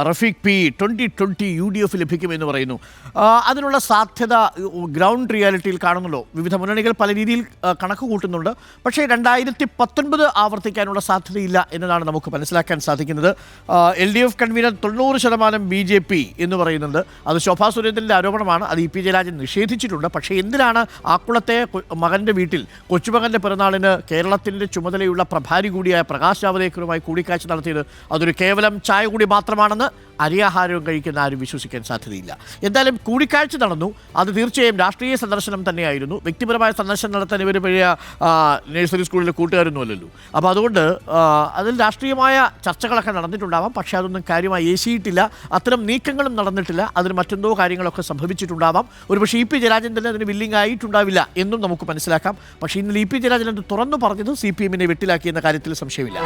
Rafeeq P 2020 UDF ലഭിക്കുമെന്ന് പറയുന്നു. അതിനുള്ള സാധ്യത ഗ്രൗണ്ട് റിയാലിറ്റിയിൽ കാണുന്നുണ്ടോ? വിവിധ മുന്നണികൾ പല രീതിയിൽ കണക്ക് കൂട്ടുന്നുണ്ട്. പക്ഷേ 2019 ആവർത്തിക്കാനുള്ള സാധ്യതയില്ല എന്നതാണ് നമുക്ക് മനസ്സിലാക്കാൻ സാധിക്കുന്നത്. LDF കൺവീനർ 90% BJP എന്ന് പറയുന്നുണ്ട്. അത് ശോഭാ സുരേന്ദ്രൻ്റെ ആരോപണമാണ്. അത് EP ജയരാജൻ നിഷേധിച്ചിട്ടുണ്ട്. പക്ഷേ എന്തിനാണ് ആക്കുളത്തെ മകൻ്റെ വീട്ടിൽ കൊച്ചുമകൻ്റെ പിറന്നാളിന് കേരളത്തിൻ്റെ ചുമതലയുള്ള പ്രഭാരി കൂടിയായ പ്രകാശ് ജാവദേക്കറുമായി കൂടിക്കാഴ്ച നടത്തിയത്? അതൊരു കേവലം ചായ കൂടി മാത്രമാണെന്ന് അരിയാഹാരവും കഴിക്കുന്ന ആരും വിശ്വസിക്കാൻ സാധ്യതയില്ല. എന്തായാലും കൂടിക്കാഴ്ച നടന്നു. അത് തീർച്ചയായും രാഷ്ട്രീയ സന്ദർശനം തന്നെയായിരുന്നു. വ്യക്തിപരമായ സന്ദർശനം നടത്താൻ ഇവർ പഴയ നഴ്സറി സ്കൂളിലെ കൂട്ടുകാരൊന്നുമല്ലല്ലോ. അപ്പോൾ അതുകൊണ്ട് അതിൽ രാഷ്ട്രീയമായ ചർച്ചകളൊക്കെ നടന്നിട്ടുണ്ടാവാം. പക്ഷേ അതൊന്നും കാര്യമായി ഏശിയിട്ടില്ല. അത്തരം നീക്കങ്ങളും നടന്നിട്ടില്ല. അതിന് മറ്റെന്തോ കാര്യങ്ങളൊക്കെ സംഭവിച്ചിട്ടുണ്ടാവാം. ഒരുപക്ഷെ EP ജയരാജൻ തന്നെ അതിന് വില്ലിംഗ് ആയിട്ടുണ്ടാവില്ല എന്നും നമുക്ക് മനസ്സിലാക്കാം. പക്ഷേ ഇന്നലെ EP ജയരാജൻ അത് തുറന്നു പറഞ്ഞത് CPM-നെ വെട്ടിലാക്കിയെന്ന കാര്യത്തിൽ സംശയമില്ല.